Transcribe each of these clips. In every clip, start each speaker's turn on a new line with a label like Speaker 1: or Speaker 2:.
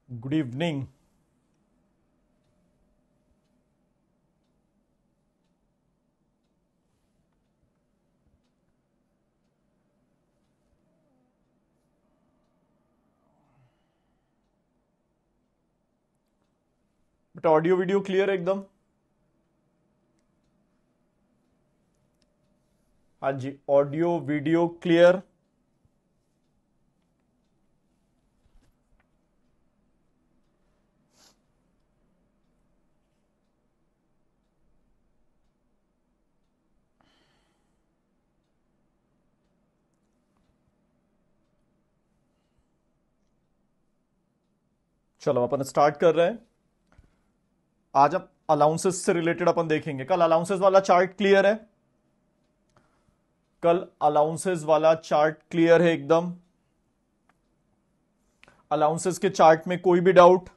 Speaker 1: Good evening. बेटा audio video clear है एकदम? हाँ जी, ऑडियो वीडियो क्लियर। चलो अपन स्टार्ट कर रहे हैं। आज हम अलाउंसेस से रिलेटेड अपन देखेंगे। कल अलाउंसेस वाला चार्ट क्लियर है? कल अलाउंसेस वाला चार्ट क्लियर है एकदम? अलाउंसेस के चार्ट में कोई भी डाउट?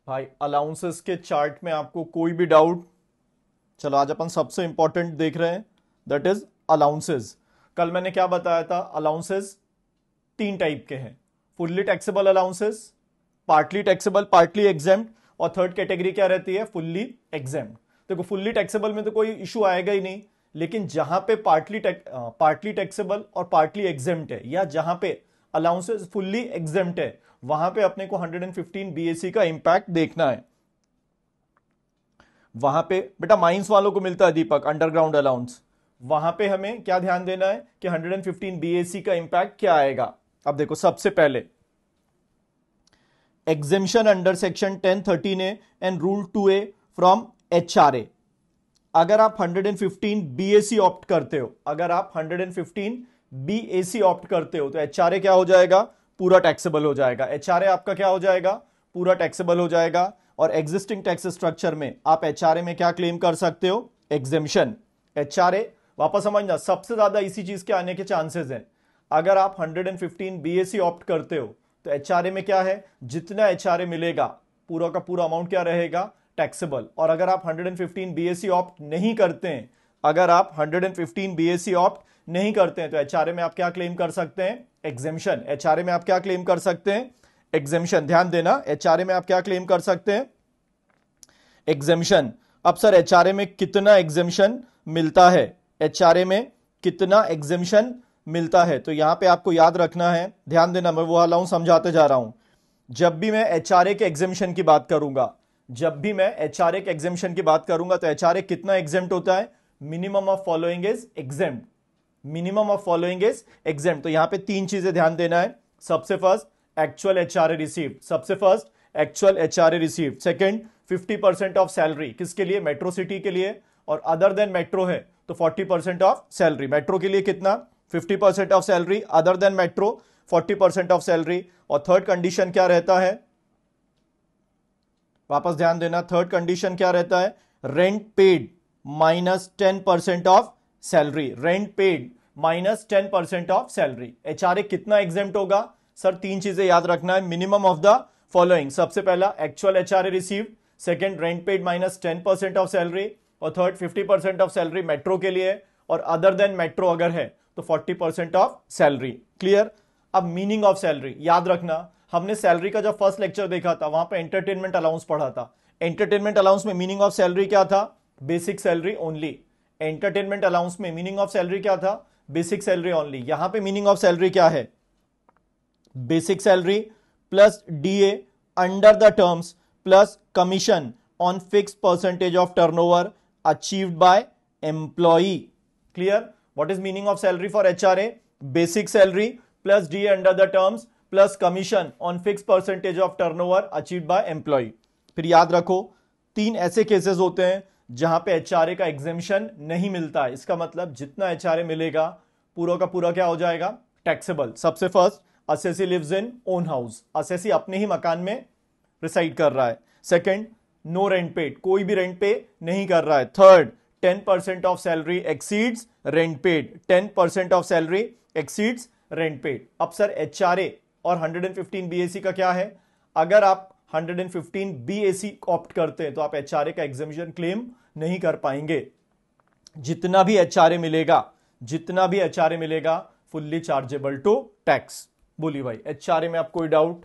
Speaker 1: भाई अलाउंसेस के चार्ट में आपको कोई भी डाउट? चलो आज अपन सबसे इंपॉर्टेंट देख रहे हैं, दैट इज अलाउंसेस। कल मैंने क्या बताया था? अलाउंसेस तीन टाइप के हैं: fully taxable allowances, partly taxable, partly exempt, और थर्ड कैटेगरी क्या रहती है? Fully exempt. देखो फुल्ली टैक्सेबल में तो कोई इशू आएगा ही नहीं, लेकिन जहां पे पार्टली टैक्सेबल और पार्टली एग्जेम्प्ट है, या जहां पे अलाउंसेस फुल्ली एग्जेम्प्ट है, वहां पे अपने को 115 बीएससी का इंपैक्ट देखना है। वहां पे बेटा माइंस वालों को मिलता है दीपक अंडरग्राउंड अलाउंस, वहां पे हमें क्या ध्यान देना है कि 115 बीएससी का इंपैक्ट क्या आएगा। अब देखो सबसे पहले exemption under section 1013 A and rule 2A from HRA. अगर आप 115 बीएसी ऑप्ट करते हो, अगर आप 115 बीएसी ऑप्ट करते हो, तो एचआरए क्या हो जाएगा? पूरा टैक्सेबल हो जाएगा। एचआरए आपका क्या हो जाएगा? पूरा टैक्सेबल हो जाएगा। और एग्जिस्टिंग टैक्स स्ट्रक्चर में आप एचआरए में क्या क्लेम कर सकते हो? एग्जेम्पशन। एचआरए वापस समझना, सबसे ज्यादा इसी चीज के आने के चांसेस हैं। अगर आप 115 बीएसी ऑप्ट करते हो, तो एचआरए में क्या है? जितना एचआरए मिलेगा पूरा का पूरा अमाउंट क्या रहेगा? टैक्सेबल। और अगर आप 115 बीएससी ऑप्ट नहीं करते हैं, अगर आप 115 बीएससी ऑप्ट नहीं करते हैं, तो एचआरए में आप क्या क्लेम कर सकते हैं? एग्जेम्पशन। एचआरए में आप क्या क्लेम कर सकते हैं? एग्जेम्पशन। ध्यान देना, एचआरए में आप क्या क्लेम कर सकते हैं? एग्जेम्पशन। अब सर एचआरए में कितना एग्जेम्पशन मिलता है? एचआरए में कितना एग्जेम्पशन मिलता है? तो यहां पे आपको याद रखना है, ध्यान देना, मैं वो अलाउंस समझाते जा रहा हूं। जब भी मैं एचआरए के एग्जेम्पशन की बात करूंगा, जब भी मैं एचआरए के एग्जेम्पशन की बात करूंगा, तो एचआरए कितना एग्जेम्प्ट होता है? Minimum of following is exempt. Minimum of following is exempt. तो यहां पे तीन चीजें ध्यान देना है। सबसे फर्स्ट एक्चुअल एचआरए रिसीव्ड, सबसे first actual HRA received. Second 50% of salary, किसके लिए? मेट्रो सिटी के लिए। और अदर देन मेट्रो है तो 40% ऑफ सैलरी। मेट्रो के लिए कितना? 50% of salary, other than metro 40% of salary. और थर्ड कंडीशन क्या रहता है? वापस ध्यान देना, थर्ड कंडीशन क्या रहता है? Rent paid minus 10% of salary. Rent paid minus 10% of salary. HRA कितना एग्जेम्प्ट होगा? सर तीन चीजें याद रखना है, मिनिमम ऑफ द फॉलोइंग। सबसे पहला actual HRA received, second rent paid minus 10% of salary, और थर्ड 50% ऑफ सैलरी मेट्रो के लिए, और अदर देन मेट्रो अगर है तो 40% ऑफ सैलरी। क्लियर? अब मीनिंग ऑफ सैलरी याद रखना, हमने सैलरी का जब फर्स्ट लेक्चर देखा था, वहां पे एंटरटेनमेंट अलाउंस पढ़ा था। एंटरटेनमेंट अलाउंस में मीनिंग ऑफ सैलरी क्या था? Basic salary only. Entertainment allowance में मीनिंग ऑफ सैलरी क्या था? Basic salary only. यहां पे मीनिंग ऑफ सैलरी क्या है? Basic salary plus DA under the terms plus commission on fix percentage of turnover achieved bye employee. Clear? What is meaning of salary for HRA? Basic salary plus DA under the terms plus commission on fix percentage of turnover achieved by employee. फिर याद रखो, तीन ऐसे cases होते हैं जहां पे HRA का एग्जेम्पशन नहीं मिलता है। इसका मतलब जितना एचआरए मिलेगा पूरा का पूरा क्या हो जाएगा? टैक्सेबल। सबसे first, assessee lives in own house, assessee अपने ही मकान में रिसाइड कर रहा है। सेकंड, नो रेंट पेड, कोई भी रेंट पे नहीं कर रहा है। Third, 10% of salary exceeds rent paid, 10% of salary exceeds rent paid. अब सर एचआरए और 115 बीएससी का क्या है? अगर आप 115 BAC ऑप्ट करते हैं तो आप HRA का एग्जेम्पशन क्लेम नहीं कर पाएंगे। जितना भी HRA मिलेगा फुल्ली चार्जेबल टू टैक्स। बोलिए भाई, HRA में आप कोई डाउट?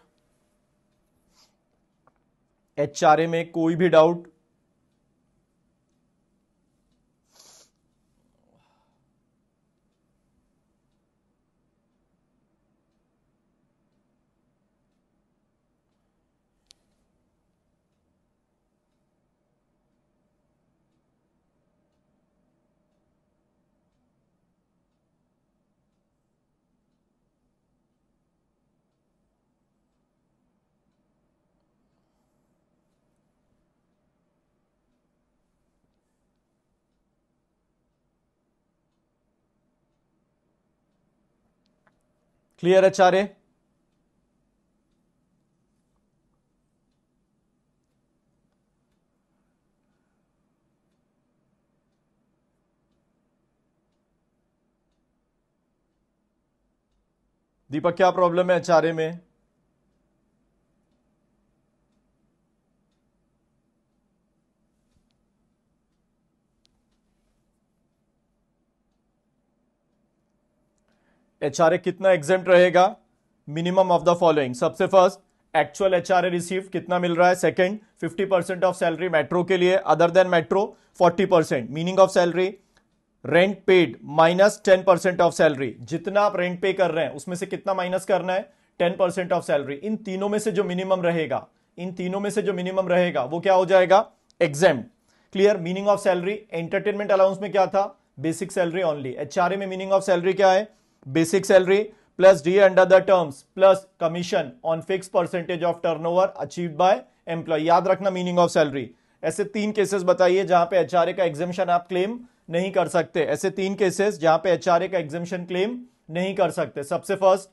Speaker 1: HRA में कोई भी डाउट? Clear HRA? दीपक क्या प्रॉब्लम है HRA में? HRA कितना एग्जेम्प्ट रहेगा? Minimum of the following. सबसे फर्स्ट, एक्चुअल HRA रिसीव कितना मिल रहा है। सेकंड, 50% ऑफ सैलरी मेट्रो के लिए, other than metro 40%। Meaning of salary, rent paid minus 10% of salary. जितना आप रेंट पे कर रहे हैं उसमें से कितना माइनस करना है? 10% ऑफ सैलरी। इन तीनों में से जो मिनिमम रहेगा वो क्या हो जाएगा? Exempt. Clear? Meaning of salary, entertainment allowance में क्या था? Basic salary only. HRA में मीनिंग ऑफ सैलरी क्या है? Basic salary plus D under the terms plus commission on fix percentage of turnover achieved by employee. याद रखना meaning of salary. ऐसे 3 cases बताइए जहां पे HRA का एग्जेम्पशन आप क्लेम नहीं कर सकते। ऐसे 3 केसेस जहां पे HRA का एग्जेम्पशन क्लेम नहीं कर सकते। सबसे first,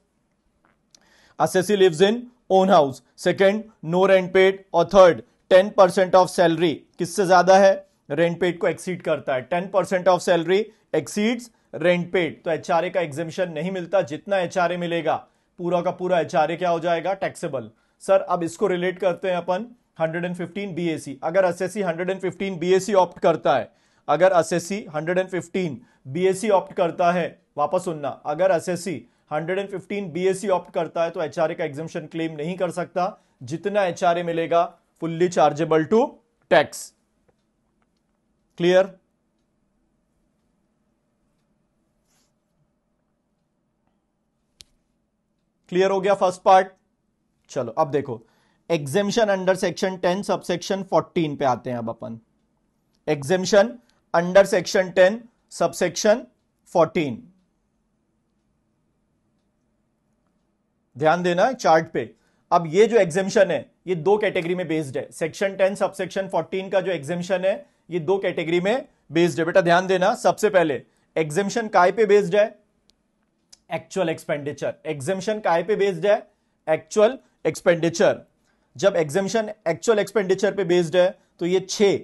Speaker 1: assessee lives in own house, second no rent paid, और थर्ड 10% ऑफ सैलरी किससे ज्यादा है? रेंट पेड को एक्सीड करता है। 10% of salary exceeds rent paid, तो HRA का एग्जेम्पशन नहीं मिलता। जितना HRA मिलेगा पूरा का पूरा HRA क्या हो जाएगा? टैक्सेबल। सर अब इसको रिलेट करते हैं अपन 115 BAC। अगर असेसी 115 BAC ऑप्ट करता है, अगर असेसी 115 BAC ऑप्ट करता है, वापस सुनना, अगर असेसी 115 BAC ऑप्ट करता है तो HRA का एग्जेम्पशन क्लेम नहीं कर सकता। जितना HRA मिलेगा fully chargeable to tax. Clear? Clear हो गया फर्स्ट पार्ट? चलो अब देखो, एग्जेम्पशन अंडर सेक्शन 10 सबसेक्शन 14 पे आते हैं अब अपन। एग्जेम्पशन अंडर सेक्शन 10 सबसेक्शन 14, ध्यान देना चार्ट पे। अब ये जो एग्जेम्पशन है ये 2 कैटेगरी में बेस्ड है। सेक्शन 10 सबसेक्शन 14 का जो एग्जेम्पशन है ये 2 कैटेगरी में बेस्ड है। बेटा ध्यान देना, सबसे पहले एग्जेम्पशन काय पे बेस्ड है? Actual expenditure. एग्जेम्पशन काय पे बेस्ड है? Actual expenditure. जब एग्जेम्पशन एक्चुअल एक्सपेंडिचर पे बेस्ड है तो ये 6,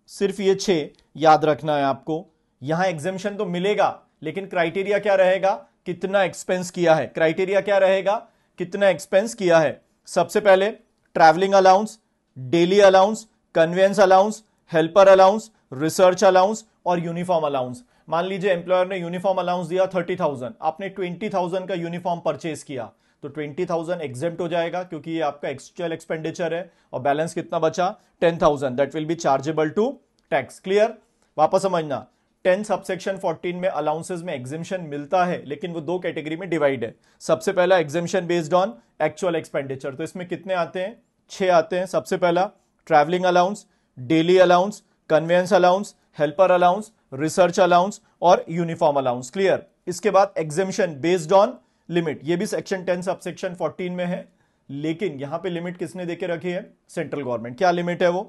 Speaker 1: सिर्फ ये 6 याद रखना है आपको। यहां एग्जेम्पशन तो मिलेगा लेकिन क्राइटेरिया क्या रहेगा? कितना एक्सपेंस किया है। क्राइटेरिया क्या रहेगा? कितना एक्सपेंस किया है। सबसे पहले travelling allowance, daily allowance, conveyance allowance, helper allowance, research allowance और यूनिफॉर्म अलाउंस। मान लीजिए एम्प्लॉयर ने यूनिफॉर्म अलाउंस दिया 30,000, आपने 20,000 का यूनिफॉर्म परचेज किया तो 20,000 एग्जेम्प्ट हो जाएगा क्योंकि ये आपका एक्चुअल एक्सपेंडिचर है। और बैलेंस कितना बचा? 10,000, that will be chargeable to tax. Clear? वापस समझना, 10 सबसेक्शन 14 में अलाउंसेस में एग्जेम्पशन मिलता है लेकिन वो 2 कैटेगरी में डिवाइड है। सबसे पहला exemption based on actual expenditure, तो इसमें कितने आते हैं? 6 आते हैं। सबसे पहला travelling allowance, daily allowance, conveyance allowance, helper allowance, research allowance और यूनिफॉर्म अलाउंस। क्लियर? इसके बाद एग्जेम्पशन बेस्ड ऑन लिमिट, ये भी सेक्शन 10 सबसेक्शन 14 में है लेकिन यहां पे लिमिट किसने देके रखी है? Central government. क्या लिमिट है वो?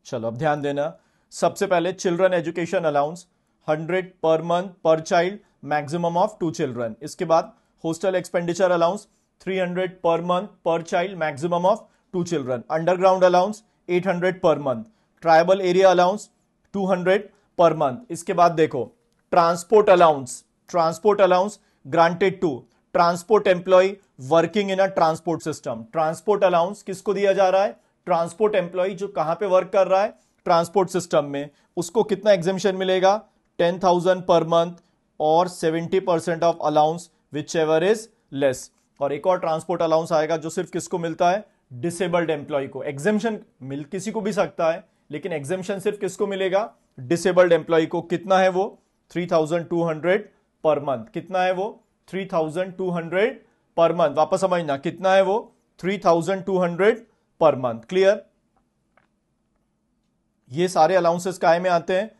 Speaker 1: चलो अब ध्यान देना। सबसे पहले children education allowance 100 per month per child, maximum of 2 children. इसके बाद hostel expenditure allowance 300 per month per child, maximum of 2 children. Underground allowance 800 per month. Tribal area allowance 200 पर मंथ। इसके बाद देखो transport allowance granted to transport employee working in a transport system. Transport allowance किसको दिया जा रहा है? Transport employ जो कहां पे वर्क कर रहा है? ट्रांसपोर्ट सिस्टम में। उसको कितना एग्जेम्पशन मिलेगा? 10,000 पर मंथ और 70% of allowance whichever is less. और एक और ट्रांसपोर्ट अलाउंस आएगा जो सिर्फ किसको मिलता है? डिसेबल्ड एम्प्लॉय को। एग्जेम्पशन मिल किसी को भी सकता है, लेकिन एग्जेम्पशन सिर्फ किसको मिलेगा? डिसेबल्ड एम्प्लॉय को। कितना है वो? 3,200 पर मंथ। कितना है वो? 3,200 पर मंथ। वापस समझना, कितना है वो? 3,200 पर मंथ। क्लियर? ये सारे अलाउंसेस काय में आते हैं?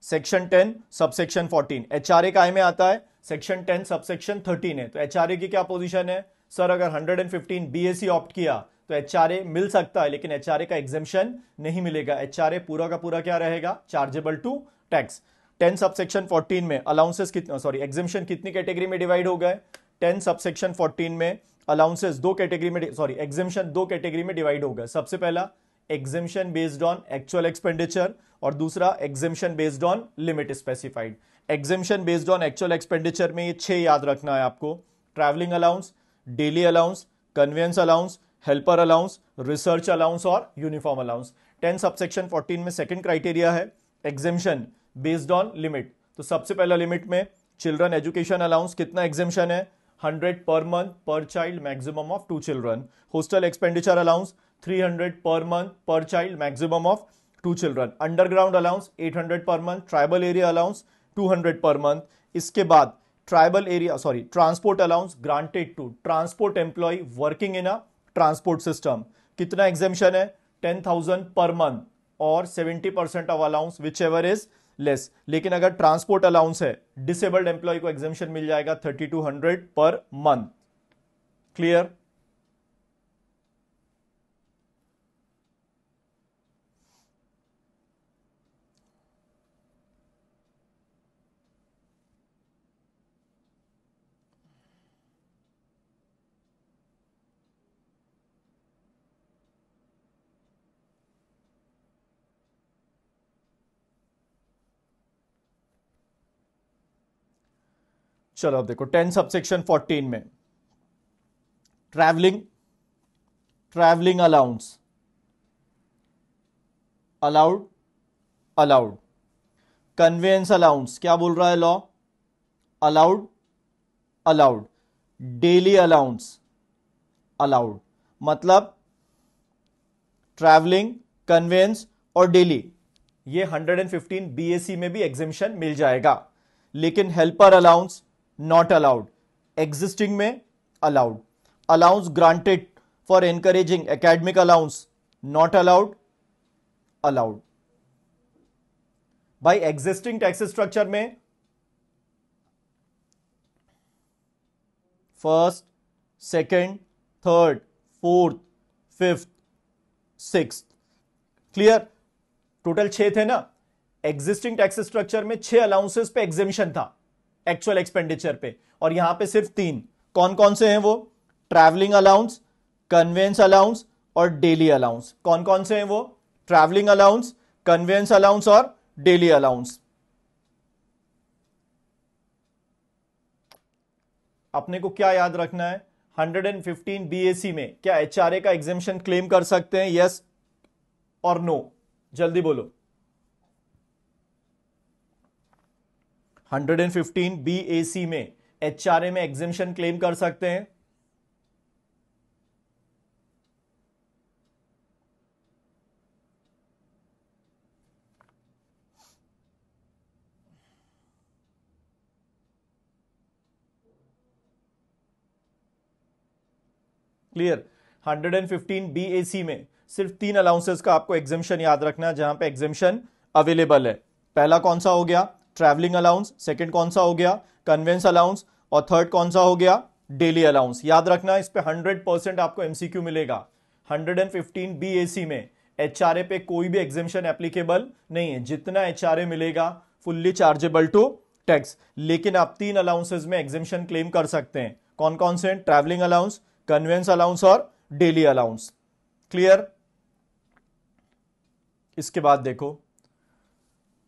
Speaker 1: Section 10 subsection 14। एचआरए काय में आता है? सेक्शन 10 सबसेक्शन 13 है। तो एचआरए की क्या पोजीशन है? सर अगर 115 बीएसी ऑप्ट किया तो एचआरए मिल सकता है, लेकिन एचआरए का एग्जेम्पशन नहीं मिलेगा। एचआरए पूरा का पूरा क्या रहेगा? Chargeable to tax. 10 सबसेक्शन 14 में अलाउंसेस कितने, सॉरी एग्जेम्पशन कितनी कैटेगरी में डिवाइड हो गए? 10 सबसेक्शन 14 में अलाउंसेस दो कैटेगरी में, सॉरी एग्जेम्पशन दो कैटेगरी में डिवाइड हो गए। सबसे पहला exemption based on actual expenditure और दूसरा exemption based on limit specified. Exemption based on actual expenditure में ये 6 याद रखना है आपको। Travelling allowance, daily allowance, conveyance allowance, helper allowance, research allowance और यूनिफॉर्म अलाउंस। 10 सबसेक्शन 14 में सेकंड क्राइटेरिया है एग्जेम्पशन बेस्ड ऑन लिमिट। तो सबसे पहला लिमिट में चिल्ड्रन एजुकेशन अलाउंस कितना एग्जेम्पशन है? 100 per month per child, maximum of 2 children. Hostel expenditure allowance 300 per month per child, maximum of 2 children. Underground allowance 800 per month. Tribal area allowance 200 पर month. इसके बाद transport allowance granted to transport employee working in a transport system. कितना exemption है? 10,000 per month और 70% of allowance whichever is less. लेकिन अगर transport allowance है, disabled employee को एग्जेम्पशन मिल जाएगा 3,200 पर मंथ। क्लियर? चलो अब देखो 10 सबसेक्शन 14 में travelling allowance allowed. Conveyance allowance क्या बोल रहा है law? Allowed. Daily allowance allowed. मतलब ट्रैवलिंग, कन्वेंस और डेली ये 115 बीएसी में भी एग्जेम्पशन मिल जाएगा, लेकिन helper allowance not allowed. Existing में allowed. Allowance granted for encouraging academic allowance not allowed. भाई एग्जिस्टिंग टैक्स स्ट्रक्चर में first, second, third, fourth, fifth, sixth. Clear? Total 6 थे ना। एग्जिस्टिंग टैक्स स्ट्रक्चर में 6 अलाउंसेस पे एग्जेम्पशन था एक्चुअल एक्सपेंडिचर पे, और यहां पे सिर्फ 3। कौन कौन से हैं वो? ट्रैवलिंग अलाउंस, कन्वेंस अलाउंस और डेली अलाउंस। कौन कौन से हैं वो? ट्रैवलिंग अलाउंस, कन्वेंस अलाउंस और डेली अलाउंस। अपने को क्या याद रखना है? 115 बीएसी में क्या एचआरए का एग्जेम्पशन क्लेम कर सकते हैं? यस और नो? जल्दी बोलो। 115 बीएसी में एचआरए में एग्जेम्पशन क्लेम कर सकते हैं? क्लियर? 115 बीएसी में सिर्फ 3 अलाउंसेस का आपको एग्जेम्पशन याद रखना है जहां पे एग्जेम्पशन अवेलेबल है। पहला कौन सा हो गया? Travelling allowance. सेकंड कौन सा हो गया? Convince allowance. और थर्ड कौन सा हो गया? Daily allowance. याद रखना, इस पे 100% आपको एमसीक्यू मिलेगा। 115 बीएसी में एचआरए पे कोई भी एग्जेम्पशन एप्लीकेबल नहीं है। जितना एचआरए मिलेगा फुल्ली चार्जेबल टू टैक्स, लेकिन आप 3 अलाउंसेस में एग्जेम्पशन क्लेम कर सकते हैं। कौन कौन से? ट्रैवलिंग अलाउंस, कन्वेंस अलाउंस और डेली अलाउंस। क्लियर? इसके बाद देखो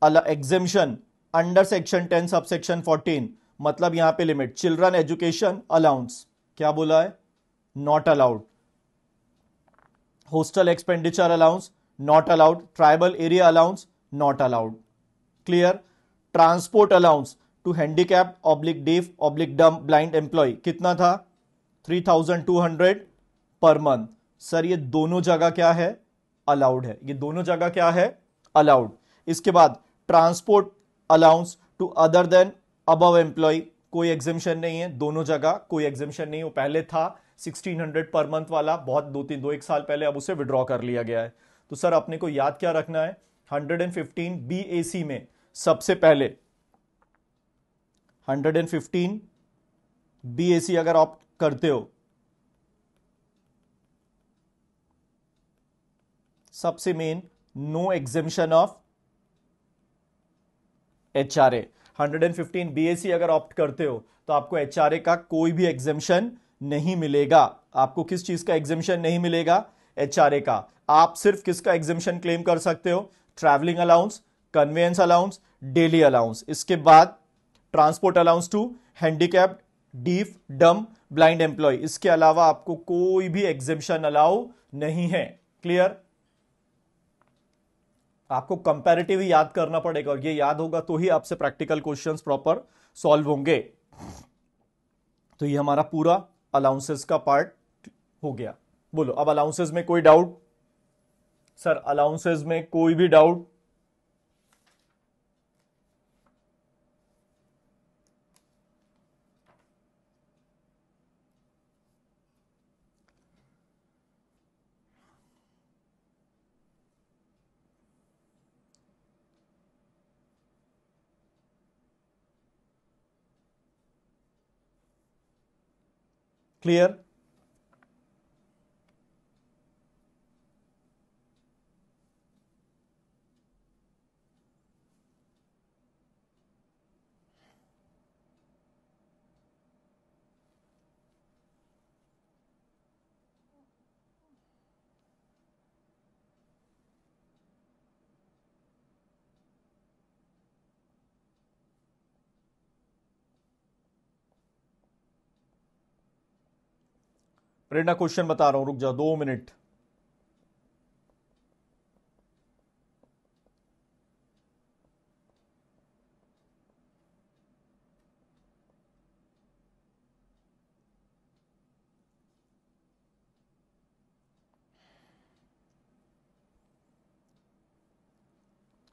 Speaker 1: एग्जेम्पशन अंडर सेक्शन 10 सबसेक्शन 14 मतलब यहां पे लिमिट, चिल्ड्रन एजुकेशन अलाउंस क्या बोला है, not allowed, hostel expenditure allowance not allowed, tribal area allowance not allowed. Clear? Transport allowance to handicapped oblique deaf oblique dumb blind employee कितना था, 3200 per month. Sir ये दोनों जगह क्या है, अलाउड है, ये दोनों जगह क्या है, अलाउड. इसके बाद transport allowance to other than above employee, कोई एग्जेम्पशन नहीं है, दोनों जगह कोई एग्जेम्पशन नहीं. वो पहले था 1600 पर मंथ वाला, बहुत दो एक साल पहले, अब उसे विड्रॉ कर लिया गया है. तो सर अपने को याद क्या रखना है, 115 BAC में सबसे पहले 115 BAC अगर आप करते हो, सबसे main no exemption of HRA. 115 BAC अगर ऑप्ट करते हो तो आपको HRA का कोई भी एग्जेम्पशन नहीं मिलेगा. आपको किस चीज का एग्जेम्पशन नहीं मिलेगा, HRA का. आप सिर्फ किसका एग्जेम्पशन क्लेम कर सकते हो, travelling allowance, conveyance allowance, daily allowance. इसके बाद transport allowance to handicapped deaf dumb blind employee. इसके अलावा आपको कोई भी एग्जेम्पशन अलाउ नहीं है. क्लियर? आपको कंपैरेटिव ही याद करना पड़ेगा, और ये याद होगा तो ही आपसे प्रैक्टिकल क्वेश्चंस प्रॉपर सॉल्व होंगे. तो ये हमारा पूरा अलाउंसेस का पार्ट हो गया. बोलो अब अलाउंसेस में कोई डाउट, सर अलाउंसेस में कोई भी डाउट? क्लियर? प्रेरणा क्वेश्चन बता रहा हूं, रुक जाओ 2 मिनट.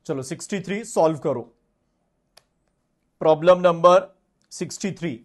Speaker 1: चलो 63 सॉल्व करो. Problem number 63.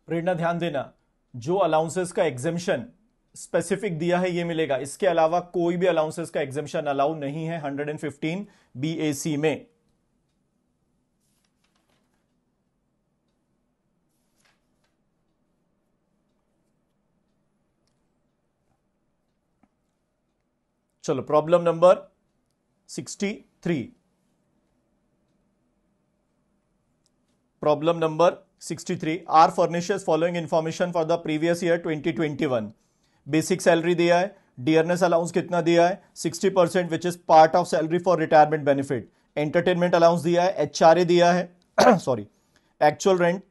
Speaker 1: प्रेरणा ध्यान देना, जो अलाउंसेस का एग्जेम्पशन स्पेसिफिक दिया है ये मिलेगा, इसके अलावा कोई भी अलाउंसेस का एग्जेम्पशन अलाउ नहीं है 115 BAC में. चलो problem number 63. Problem number 63 are furnishes following information for the previous year 2021. Basic salary दिया है, डियरनेस अलाउंस कितना दिया है 60% which is part of salary for retirement benefit. Entertainment allowance दिया है, HRA दिया है sorry, actual rent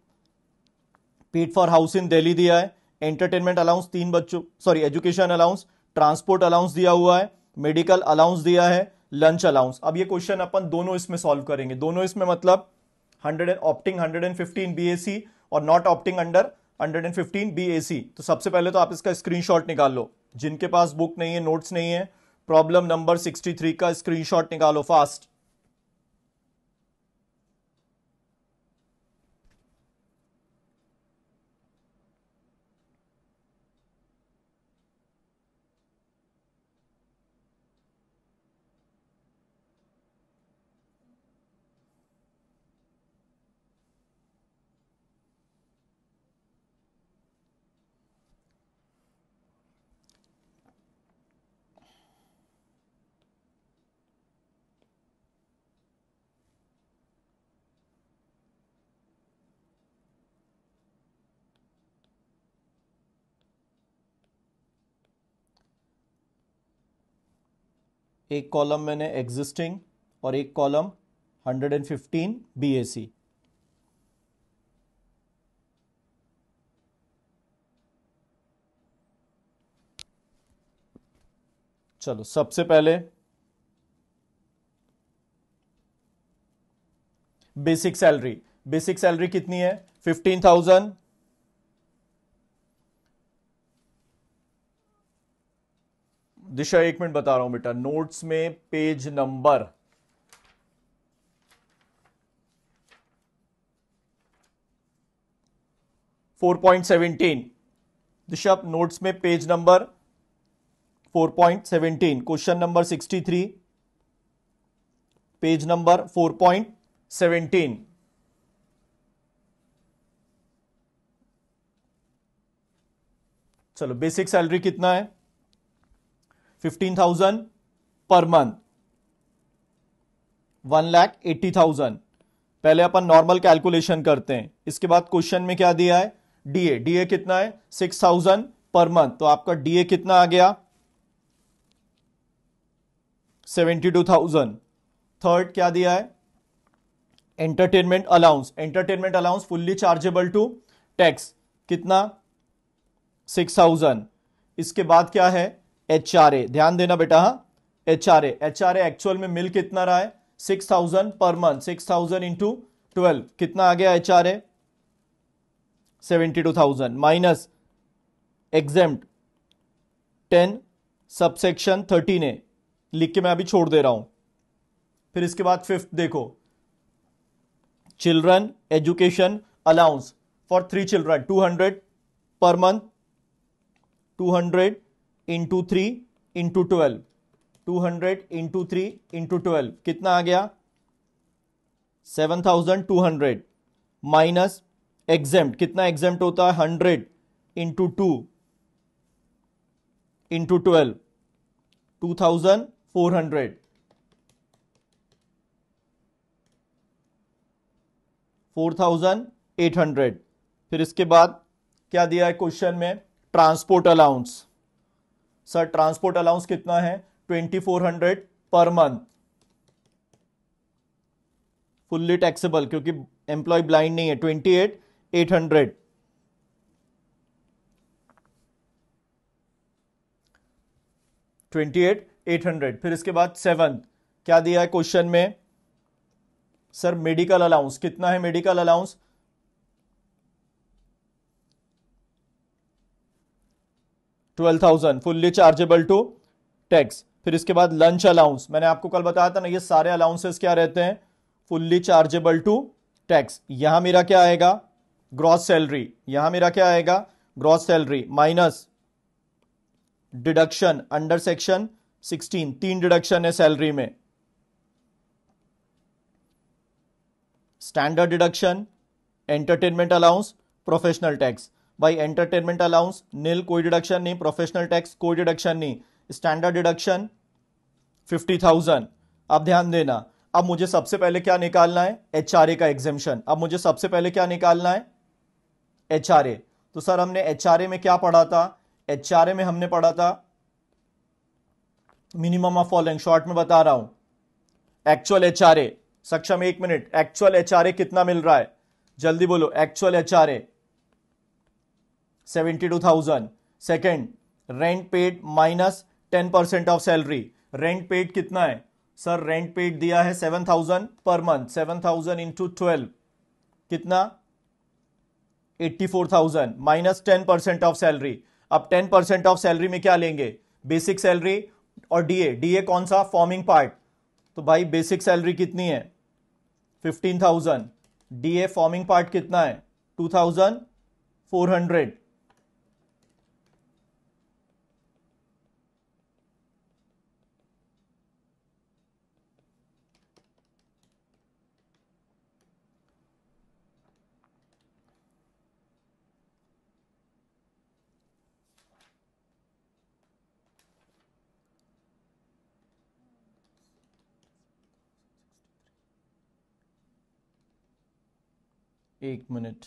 Speaker 1: paid for house in Delhi दिया है, एंटरटेनमेंट अलाउंस 3 बच्चों sorry education allowance, transport allowance दिया हुआ है, मेडिकल अलाउंस दिया है, लंच अलाउंस. अब ये क्वेश्चन अपन दोनों इसमें सॉल्व करेंगे. दोनों इसमें मतलब 100 ऑप्टिंग 115 BAC और नॉट ऑप्टिंग अंडर 115 BAC। तो सबसे पहले तो आप इसका स्क्रीनशॉट निकाल लो, जिनके पास बुक नहीं है, नोट्स नहीं है, प्रॉब्लम नंबर 63 का स्क्रीनशॉट निकालो फास्ट। एक कॉलम मैंने एग्जिस्टिंग और एक कॉलम 115 BAC। चलो सबसे पहले बेसिक सैलरी। बेसिक सैलरी कितनी है? 15,000। दिशा एक मिनट बता रहा हूं बेटा, नोट्स में पेज नंबर 4.17। दिशा नोट्स में page number 4.17, question number 63, page number 4.17। चलो बेसिक सैलरी कितना है? 15,000 पर मंथ, 1,80,000। पहले अपन नॉर्मल कैलकुलेशन करते हैं, इसके बाद क्वेश्चन में क्या दिया है? डीए। डीए कितना है? 6,000 पर मंथ। तो आपका डीए कितना आ गया? 72,000। थर्ड क्या दिया है? Entertainment allowance. Entertainment allowance fully chargeable to tax, कितना? 6,000। इसके बाद क्या है? एचआरए। ध्यान देना बेटा, हाँ, एचआरए। एचआरए एक्चुअल में मिल कितना रहा है? 6,000 पर मंथ। 6,000 इंटू 12 कितना आ गया एचआरए? 72,000 माइनस एग्जेम्प्ट 10 सबसेक्शन 13 है, लिख के मैं अभी छोड़ दे रहा हूं। फिर इसके बाद फिफ्थ देखो, children education allowance for 3 children 200 per month, 200 into 3 into 12, 200 into 3 into 12 कितना आ गया? 7,200 माइनस एग्जेम्प्ट। कितना एग्जेम्प्ट होता है? 100 इंटू 2 इंटू 12, 2,400। 4,800। फिर इसके बाद क्या दिया है क्वेश्चन में? Transport allowance. Sir transport allowance कितना है? 2,400 पर मंथ, फुल्ली टैक्सेबल क्योंकि एम्प्लॉय ब्लाइंड नहीं है। 28,800। 28,800। फिर इसके बाद सेवंथ क्या दिया है क्वेश्चन में? सर मेडिकल अलाउंस कितना है? Medical allowance 12,000 fully chargeable to tax. फिर इसके बाद लंच अलाउंस, मैंने आपको कल बताया था ना, ये सारे अलाउंसेस क्या रहते हैं? Fully chargeable to tax. यहां मेरा क्या आएगा? Gross salary. यहां मेरा क्या आएगा? Gross salary minus deduction under section 16। 3 deduction है सैलरी में, standard deduction, entertainment allowance, professional tax. भाई एंटरटेनमेंट अलाउंस नील, कोई डिडक्शन नहीं। प्रोफेशनल टैक्स कोई डिडक्शन नहीं। Standard deduction 50,000। अब ध्यान देना, अब मुझे सबसे पहले क्या निकालना है? एचआरए का एग्जेम्पशन। अब मुझे सबसे पहले क्या निकालना है? एचआरए। तो सर हमने एचआरए में क्या पढ़ा था? एचआरए में हमने पढ़ा था मिनिमम ऑफ फॉलोइंग। शॉर्ट में बता रहा हूं, एक्चुअल एचआरए। सक्षम एक मिनट, एक्चुअल एचआरए कितना मिल रहा है? जल्दी बोलो, actual HRA 72,000। Second, rent paid minus 10% of salary. Rent paid कितना है? सर रेंट पेड दिया है 7,000 पर मंथ। 7,000 इंटू 12 कितना? 84,000 माइनस 10% ऑफ सैलरी। अब 10% ऑफ सैलरी में क्या लेंगे? बेसिक सैलरी और डीए। डीए कौन सा? Forming part. तो भाई बेसिक सैलरी कितनी है? 15,000। डीए फॉर्मिंग पार्ट कितना है? 2,400। एक मिनट।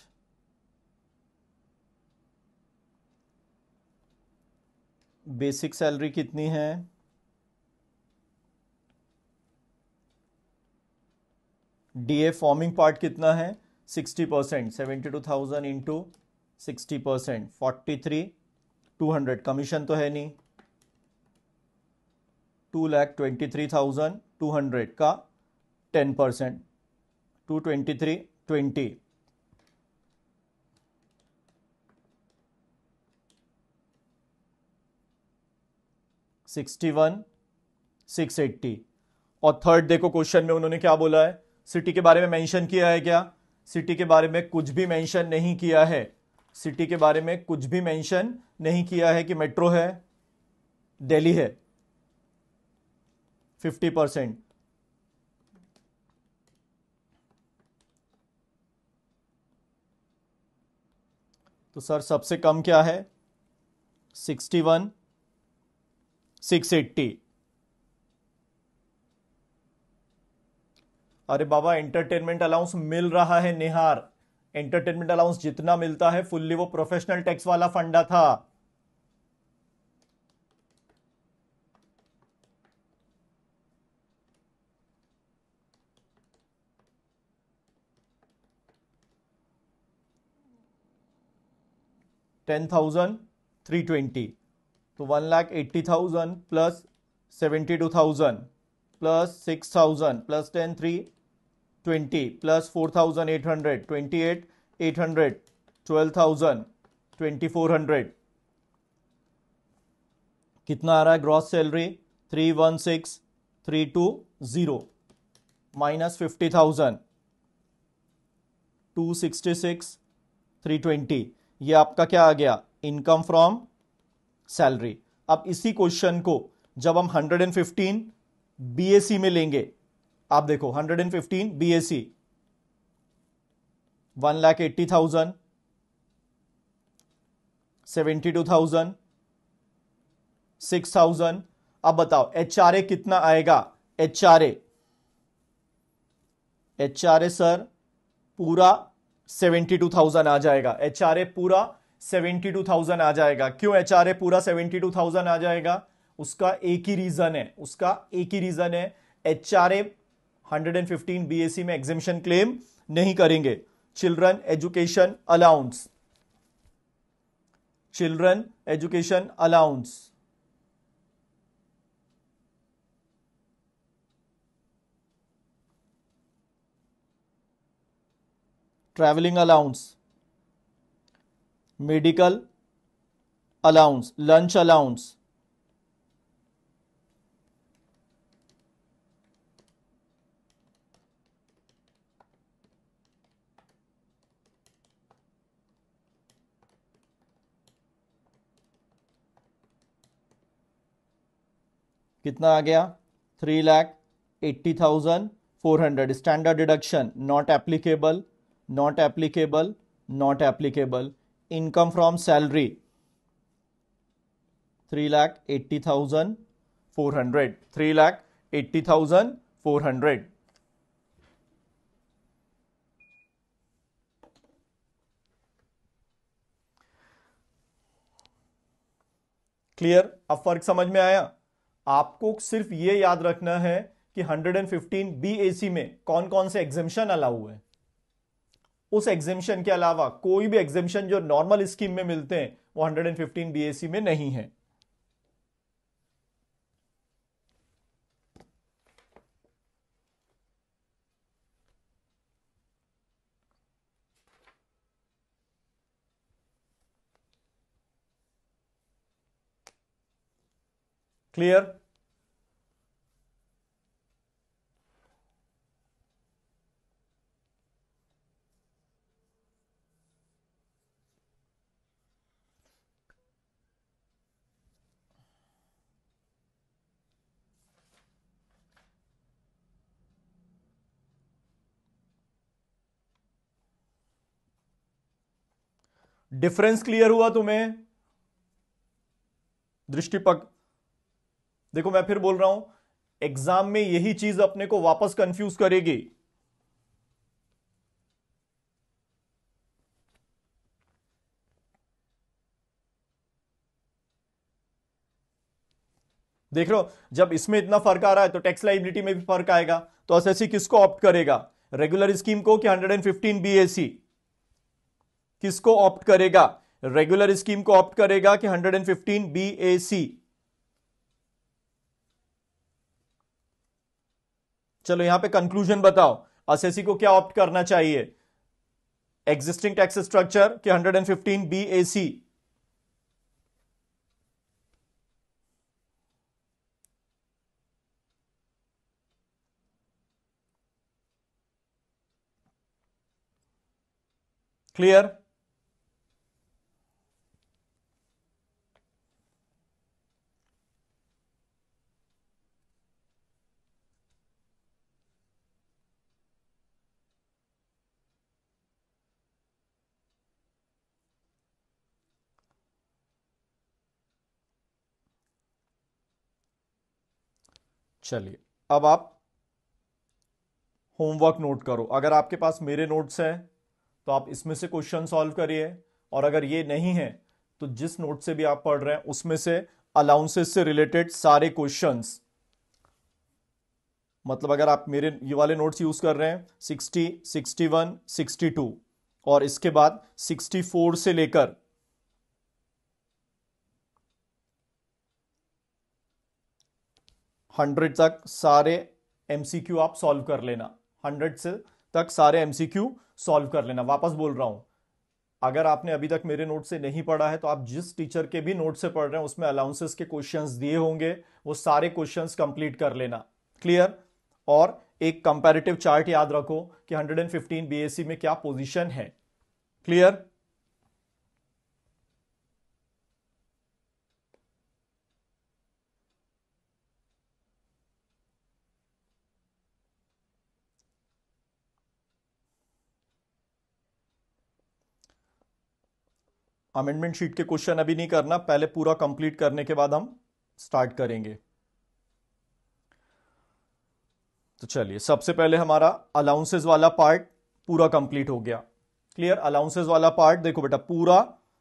Speaker 1: बेसिक सैलरी कितनी है? डीए फॉर्मिंग पार्ट कितना है? 60%। 72,000 इंटू 60%, 43,200। कमीशन तो है नहीं। 2,23,200 का 10%, 223,20। 61,680। और थर्ड देखो, क्वेश्चन में उन्होंने क्या बोला है? सिटी के बारे में मेंशन किया है क्या? सिटी के बारे में कुछ भी मेंशन नहीं किया है। सिटी के बारे में कुछ भी मेंशन नहीं किया है कि मेट्रो है, दिल्ली है। 50%। तो सर सबसे कम क्या है? 61,680। अरे बाबा, एंटरटेनमेंट अलाउंस मिल रहा है निहार। एंटरटेनमेंट अलाउंस जितना मिलता है फुल्ली वो प्रोफेशनल टैक्स वाला फंडा था। $10,320। तो 1,80,000 प्लस 72,000 प्लस 6,000 प्लस 10,320 प्लस 4,800, 28,800, 12,000, 2,400। कितना आ रहा है ग्रॉस सैलरी? 316,320 माइनस 50,000, 266,320। ये आपका क्या आ गया? Income from salary. अब इसी क्वेश्चन को जब हम 115 बीएसी में लेंगे, आप देखो 115 बीएसी, 1,80,000, 72,000, 6,000। अब बताओ एचआरए कितना आएगा? एचआरए सर पूरा 72,000 आ जाएगा। एचआरए पूरा 72,000 आ जाएगा। क्यों एचआरए पूरा 72,000 आ जाएगा? उसका एक ही रीजन है, एचआरए 115 बीएसी में एग्जेम्पशन क्लेम नहीं करेंगे। Children education allowance, travelling allowance, medical allowance, lunch allowance. कितना आ गया? 3,80,400। Standard deduction not applicable, income from salary 3,80,400, 3,80,400। Clear? अब फर्क समझ में आया? आपको सिर्फ ये याद रखना है कि 115 बीएसी में कौन कौन से एग्जेम्पशन अलाउ है। उस एग्जेम्पशन के अलावा कोई भी एग्जेम्पशन जो नॉर्मल स्कीम में मिलते हैं वो 115 बीएसी में नहीं है। क्लियर? डिफरेंस क्लियर हुआ तुम्हें? दृष्टिपक, देखो मैं फिर बोल रहा हूं, एग्जाम में यही चीज अपने को वापस कंफ्यूज करेगी। देख लो, जब इसमें इतना फर्क आ रहा है तो टैक्स लाइबिलिटी में भी फर्क आएगा। तो एसएससी किसको ऑप्ट करेगा, रेगुलर स्कीम को कि 115 बीएसी? किसको ऑप्ट करेगा, रेगुलर स्कीम को ऑप्ट करेगा कि 115 बीएसी? चलो यहां पे कंक्लूजन बताओ, एसएससी को क्या ऑप्ट करना चाहिए, एग्जिस्टिंग टैक्स स्ट्रक्चर कि 115 बीएसी? क्लियर? चलिए अब आप होमवर्क नोट करो। अगर आपके पास मेरे नोट्स हैं तो आप इसमें से क्वेश्चन सॉल्व करिए, और अगर ये नहीं है तो जिस नोट से भी आप पढ़ रहे हैं उसमें से अलाउंसेस से रिलेटेड सारे क्वेश्चंस, मतलब अगर आप मेरे ये वाले नोट्स यूज कर रहे हैं 60, 61, 62 और इसके बाद 64 से लेकर 100 तक सारे एमसीक्यू आप सॉल्व कर लेना। 100 से तक सारे एमसीक्यू सॉल्व कर लेना। वापस बोल रहा हूं, अगर आपने अभी तक मेरे नोट से नहीं पढ़ा है तो आप जिस टीचर के भी नोट से पढ़ रहे हैं उसमें अलाउंसेस के क्वेश्चंस दिए होंगे, वो सारे क्वेश्चंस कंप्लीट कर लेना। क्लियर? और एक कंपैरेटिव चार्ट याद रखो कि 115 बीएससी में क्या पोजीशन है। क्लियर? अमेंडमेंट शीट के क्वेश्चन अभी नहीं करना, पहले पूरा कंप्लीट करने के बाद हम स्टार्ट करेंगे। तो चलिए सबसे पहले हमारा अलाउंसेस वाला पार्ट पूरा कंप्लीट हो गया। क्लियर? अलाउंसेस वाला पार्ट देखो बेटा पूरा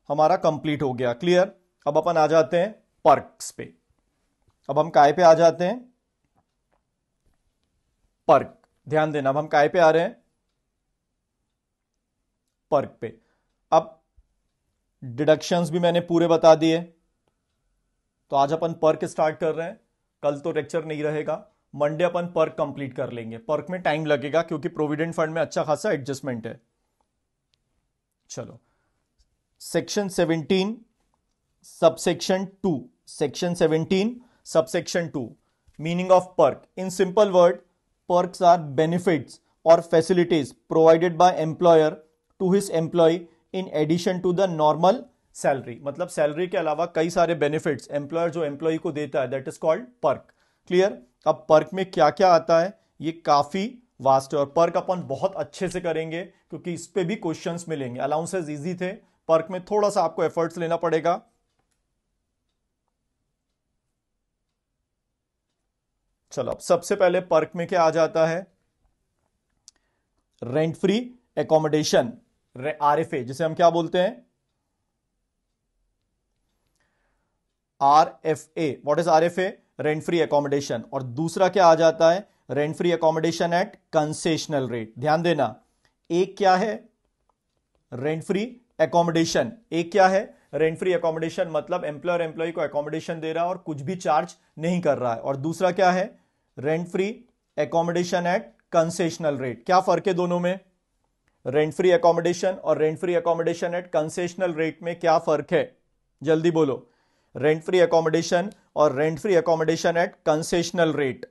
Speaker 1: हमारा कंप्लीट हो गया। क्लियर? अब अपन आ जाते हैं पर्क्स पे। अब हम काय पे आ जाते हैं, पर्क। ध्यान देना, अब हम काय पे आ रहे हैं, पर्क पे। अब डिडक्शंस भी मैंने पूरे बता दिए, तो आज अपन पर्क स्टार्ट कर रहे हैं। कल तो लेक्चर नहीं रहेगा, मंडे अपन पर्क कंप्लीट कर लेंगे। पर्क में टाइम लगेगा क्योंकि प्रोविडेंट फंड में अच्छा खासा एडजस्टमेंट है। चलो, section 17 subsection 2, section 17 subsection 2, meaning of perk. In simple word, perks are benefits और facilities provided by employer to his employ in addition to the normal salary. मतलब सैलरी के अलावा कई सारे बेनिफिट्स एम्प्लॉयर जो एम्प्लॉय को देता है, that is called perk. Clear? अब पर्क में क्या क्या आता है ये काफी वास्ट है, और पर्क अपन बहुत अच्छे से करेंगे क्योंकि इस पे भी क्वेश्चंस मिलेंगे। अलाउंसेस इजी थे, पर्क में थोड़ा सा आपको एफर्ट्स लेना पड़ेगा। चलो, अब सबसे पहले पर्क में क्या आ जाता है, रेंट फ्री एकोमोडेशन, आरएफए, जिसे हम क्या बोलते हैं, RFA. What is RFA? Rent free accommodation. और दूसरा क्या आ जाता है, rent free accommodation at concessional rate. ध्यान देना, एक क्या है, रेंट फ्री एकोमोडेशन। एक क्या है, रेंट फ्री एकोमोडेशन, मतलब एम्प्लॉयर एम्प्लॉय को एकोमोडेशन दे रहा है और कुछ भी चार्ज नहीं कर रहा है। और दूसरा क्या है, rent free accommodation at concessional rate. क्या फर्क है दोनों में, रेंट फ्री एकोमोडेशन और rent free accommodation at concessional rate में क्या फर्क है, जल्दी बोलो। रेंट फ्री एकोमोडेशन और rent free accommodation at concessional rate.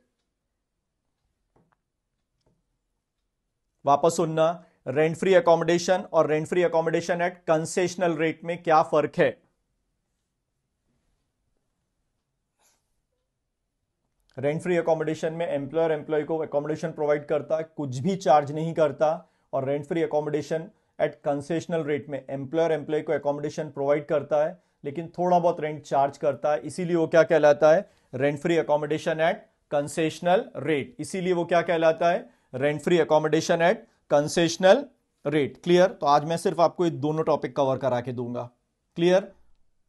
Speaker 1: वापस सुनना, रेंट फ्री अकोमोडेशन और rent free accommodation at concessional rate में क्या फर्क है? रेंट फ्री अकोमोडेशन में एम्प्लॉयर एम्प्लॉय को अकोमोडेशन प्रोवाइड करता है, कुछ भी चार्ज नहीं करता। और rent free accommodation at concessional rate में एम्प्लॉयर एम्प्लॉय को अकोमोडेशन प्रोवाइड करता है लेकिन थोड़ा बहुत रेंट चार्ज करता है, इसीलिए वो क्या कहलाता है? Rent free accommodation at concessional rate. इसीलिए वो क्या कहलाता है? Rent free accommodation at concessional rate. Clear? तो आज मैं सिर्फ आपको ये दोनों टॉपिक कवर करा के दूंगा। Clear?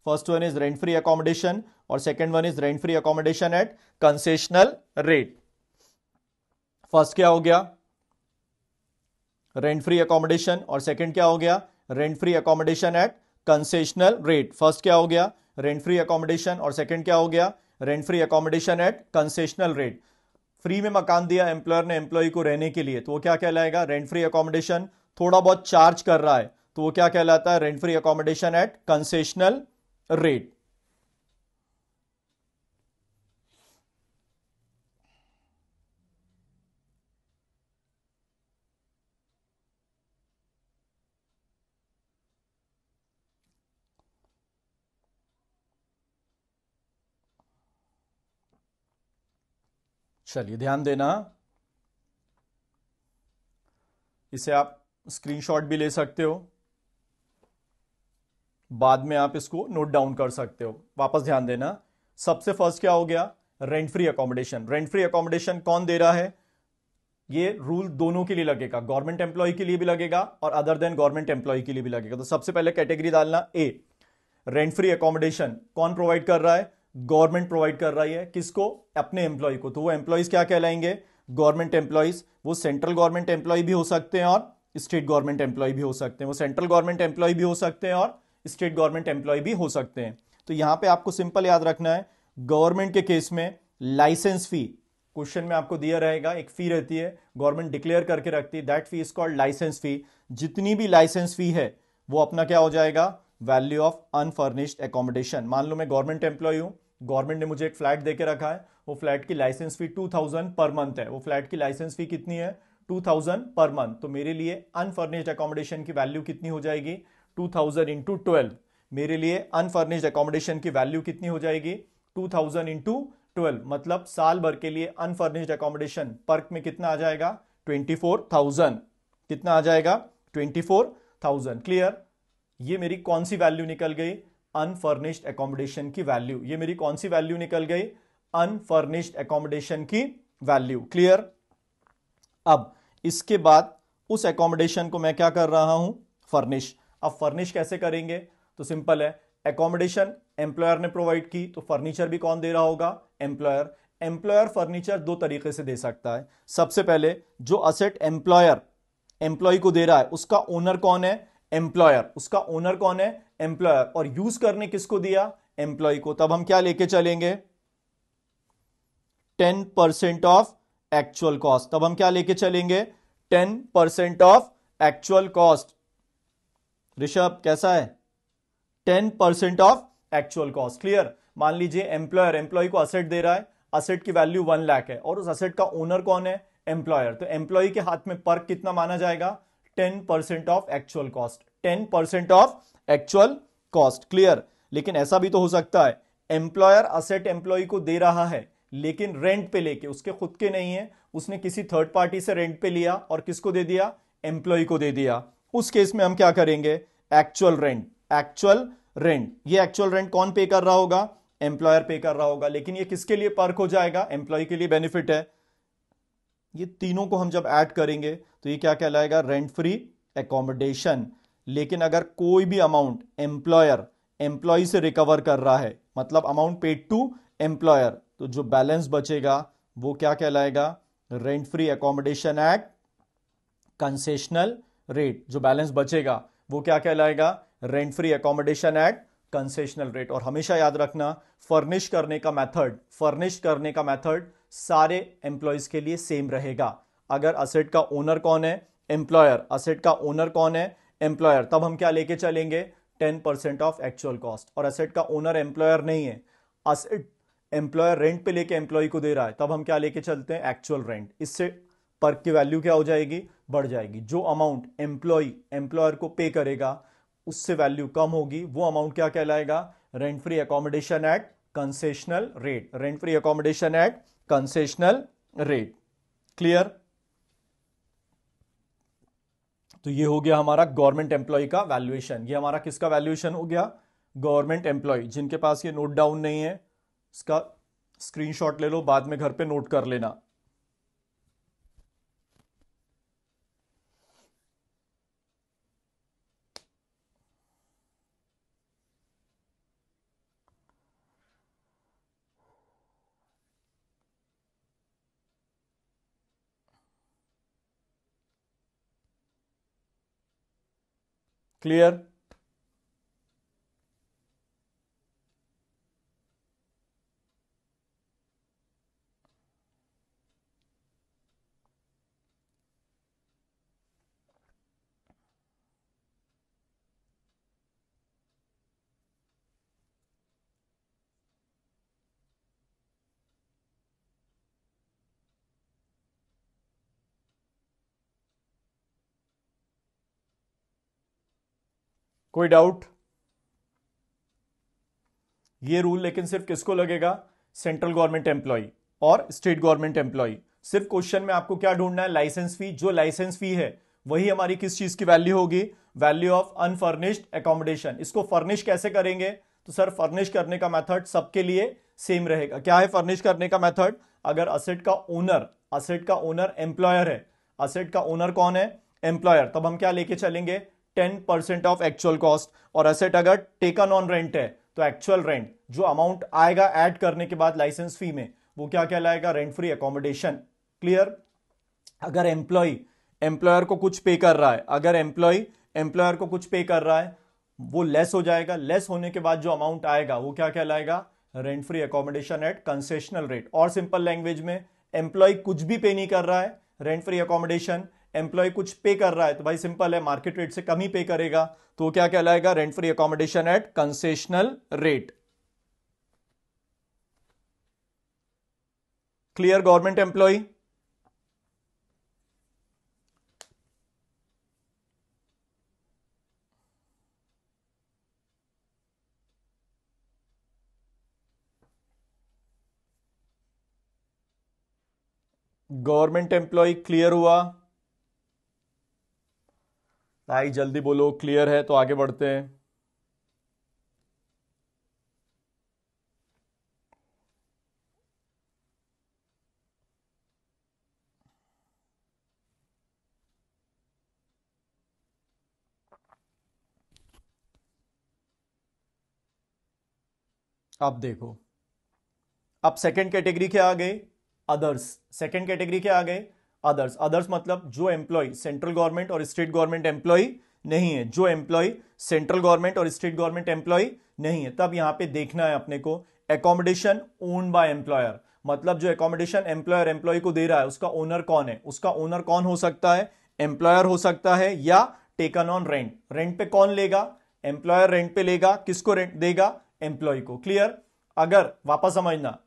Speaker 1: First one is rent free accommodation और second one is rent free accommodation at concessional rate. First क्या हो गया? रेंट फ्री अकोमोडेशन और सेकंड क्या हो गया? Rent free accommodation at concessional rate. First क्या हो गया? रेंट फ्री अकोमोडेशन और सेकंड क्या हो गया? Rent free accommodation at concessional rate. Free में मकान दिया एम्प्लॉयर ने एम्प्लॉय को रहने के लिए, तो वो क्या कहलाएगा? Rent free accommodation. थोड़ा बहुत चार्ज कर रहा है तो वो क्या कहलाता है? Rent free accommodation at concessional rate. चलिए ध्यान देना, इसे आप स्क्रीनशॉट भी ले सकते हो, बाद में आप इसको नोट डाउन कर सकते हो। वापस ध्यान देना, सबसे फर्स्ट क्या हो गया? Rent free accommodation. Rent free accommodation कौन दे रहा है? ये रूल दोनों के लिए लगेगा, गवर्नमेंट एम्प्लॉय के लिए भी लगेगा और अदर देन गवर्नमेंट एम्प्लॉय के लिए भी लगेगा। तो सबसे पहले कैटेगरी डालना ए, रेंट फ्री अकोमोडेशन कौन प्रोवाइड कर रहा है? गवर्नमेंट प्रोवाइड कर रही है। किसको? अपने एम्प्लॉय को। तो वो एम्प्लॉयज क्या कहलाएंगे? Government employees. वो सेंट्रल गवर्नमेंट एम्प्लॉय भी हो सकते हैं और स्टेट गवर्नमेंट एम्प्लॉय भी हो सकते हैं। वो सेंट्रल गवर्नमेंट एम्प्लॉय भी हो सकते हैं और स्टेट गवर्नमेंट एम्प्लॉय भी हो सकते हैं। तो यहां पे आपको सिंपल याद रखना है, गवर्नमेंट के केस में लाइसेंस फी, क्वेश्चन में आपको दिया रहेगा, एक फी रहती है, गवर्नमेंट डिक्लेयर करके रखती है, that fee is called licence fee. जितनी भी लाइसेंस फी है वो अपना क्या हो जाएगा? Value of unfurnished accommodation. मान लो मैं गवर्नमेंट एम्प्लॉय हूं, गवर्नमेंट ने मुझे एक फ्लैट देके रखा है, वो फ्लैट की लाइसेंस फी 2000 पर मंथ है। वो फ्लैट की लाइसेंस फी कितनी है? 2000 पर मंथ। तो मेरे लिए अनफर्निश्ड एकोमोडेशन की वैल्यू कितनी हो जाएगी? 2000 इंटू 12। मेरे लिए अनफर्निश्ड एकोमोडेशन की वैल्यू कितनी हो जाएगी? 2000 इंटू 12। मतलब साल भर के लिए अनफर्निश्ड एकोमोडेशन पर्क में कितना आ जाएगा? 24,000। कितना आ जाएगा? 24,000। क्लियर? ये मेरी कौन सी वैल्यू निकल गई? अनफर्निश्ड एकोमोडेशन की वैल्यू। ये मेरी कौन सी वैल्यू निकल गई? अनफर्निश्ड एकोमोडेशन की वैल्यू। क्लियर? अब इसके बाद उस एकोमोडेशन को मैं क्या कर रहा हूं? फर्निश। अब फर्निश कैसे करेंगे? तो सिंपल है, एकोमोडेशन एम्प्लॉयर ने प्रोवाइड की तो फर्नीचर भी कौन दे रहा होगा? एम्प्लॉयर। एम्प्लॉयर फर्नीचर दो तरीके से दे सकता है। सबसे पहले जो असेट एम्प्लॉयर एम्प्लॉय को दे रहा है उसका ओनर कौन है? एम्प्लॉयर। उसका ओनर कौन है? एम्प्लॉयर। और यूज करने किसको दिया? एम्प्लॉय को। तब हम क्या लेके चलेंगे? 10% ऑफ एक्चुअल कॉस्ट। तब हम क्या लेके चलेंगे? 10% ऑफ एक्चुअल कॉस्ट। ऋषभ कैसा है? 10% ऑफ एक्चुअल कॉस्ट। क्लियर? मान लीजिए एम्प्लॉयर एम्प्लॉय को असेट दे रहा है, असेट की वैल्यू 1 लाख है और उस असेट का ओनर कौन है? एम्प्लॉयर। तो एम्प्लॉय के हाथ में पर्क कितना माना जाएगा? 10% of actual cost. 10% of actual cost. Clear? लेकिन ऐसा भी तो हो सकता है, एम्प्लॉयर असेट एम्प्लॉय को दे रहा है लेकिन रेंट पे लेके, उसके खुद के नहीं है, उसने किसी थर्ड पार्टी से रेंट पे लिया और किसको दे दिया? एम्प्लॉय को दे दिया। उस केस में हम क्या करेंगे? Actual rent. Actual rent. ये एक्चुअल रेंट कौन पे कर रहा होगा? एम्प्लॉयर पे कर रहा होगा। लेकिन ये किसके लिए पर्क हो जाएगा? एम्प्लॉय के लिए बेनिफिट है। ये तीनों को हम जब ऐड करेंगे तो ये क्या कहलाएगा? Rent free accommodation. लेकिन अगर कोई भी अमाउंट एम्प्लॉयर एम्प्लॉय से रिकवर कर रहा है, मतलब अमाउंट पेड टू एम्प्लॉयर, तो जो बैलेंस बचेगा वो क्या कहलाएगा? Rent free accommodation at concessional rate. जो बैलेंस बचेगा वो क्या कहलाएगा? Rent free accommodation at concessional rate. और हमेशा याद रखना, फर्निश करने का मेथड सारे एम्प्लॉयज के लिए सेम रहेगा। अगर असेट का ओनर कौन है? एम्प्लॉयर। असेट का ओनर कौन है? एम्प्लॉयर। तब हम क्या लेके चलेंगे? 10% ऑफ एक्चुअल कॉस्ट। और असेट का ओनर एम्प्लॉयर नहीं है, असेट एम्प्लॉयर रेंट पे लेके एम्प्लॉय को दे रहा है, तब हम क्या लेके चलते हैं, एक्चुअल रेंट। इससे पर की वैल्यू क्या हो जाएगी, बढ़ जाएगी। जो अमाउंट एम्प्लॉयर को पे करेगा उससे वैल्यू कम होगी, वो अमाउंट क्या कहलाएगा, rent free accommodation at concessional rate, rent free accommodation at concessional rate. Clear. तो ये हो गया हमारा गवर्नमेंट एम्प्लॉय का वैल्यूएशन। ये हमारा किसका वैल्यूएशन हो गया, गवर्नमेंट एम्प्लॉय। जिनके पास ये नोट डाउन नहीं है इसका स्क्रीनशॉट ले लो, बाद में घर पे नोट कर लेना। क्लियर। कोई डाउट। ये रूल लेकिन सिर्फ किसको लगेगा, सेंट्रल गवर्नमेंट एम्प्लॉय और स्टेट गवर्नमेंट एम्प्लॉय। सिर्फ क्वेश्चन में आपको क्या ढूंढना है, लाइसेंस फी। जो लाइसेंस फी है वही हमारी किस चीज की वैल्यू होगी, वैल्यू ऑफ अनफर्निश्ड एकोमोडेशन। इसको फर्निश कैसे करेंगे, तो सर फर्निश करने का मेथड सबके लिए सेम रहेगा। क्या है फर्निश करने का मेथड, अगर असेट का ओनर एम्प्लॉयर है, असेट का ओनर कौन है, एम्प्लॉयर, तब हम क्या लेके चलेंगे, 10% ऑफ एक्चुअल कॉस्ट। और असेट अगर टेकन ऑन रेंट है तो एक्चुअल रेंट जो अमाउंट आएगा ऐड करने के बाद लाइसेंस फी में, वो क्या कहलाएगा, रेंट फ्री अकोमोडेशन। क्लियर। अगर एम्प्लॉयर को कुछ पे कर रहा है, अगर एम्प्लॉयर को कुछ पे कर रहा है, वो लेस हो जाएगा। लेस होने के बाद जो अमाउंट आएगा वो क्या कहलाएगा, rent free accommodation at concessional rate. और सिंपल लैंग्वेज में, एम्प्लॉय कुछ भी पे नहीं कर रहा है, रेंट फ्री अकोमोडेशन। एम्प्लॉय कुछ पे कर रहा है तो भाई सिंपल है, मार्केट रेट से कम ही पे करेगा, तो क्या कहलाएगा, rent free accommodation at concessional rate. Clear. Government employee. Government employee clear हुआ, भाई जल्दी बोलो क्लियर है तो आगे बढ़ते हैं। अब देखो, अब सेकंड कैटेगरी क्या आ गई, अदर्स। सेकंड कैटेगरी क्या आ गई, अदर्स। अदर्स मतलब जो एम्प्लॉय सेंट्रल गवर्नमेंट और स्टेट गवर्नमेंट एम्प्लॉय नहीं है, जो एम्प्लॉय सेंट्रल गवर्नमेंट और स्टेट गवर्नमेंट एम्प्लॉय नहीं है। तब यहां पे देखना है अपने को, एकोमोडेशन ओन्ड बाय एम्प्लॉयर, मतलब जो एकोमोडेशन एम्प्लॉयर एम्प्लॉय को दे रहा है उसका ओनर कौन है। उसका ओनर कौन हो सकता है, एम्प्लॉयर हो सकता है, या टेकन ऑन रेंट। रेंट पे कौन लेगा, एम्प्लॉयर रेंट पे लेगा, किसको रेंट देगा, एम्प्लॉय को। क्लियर। अगर वापस समझना,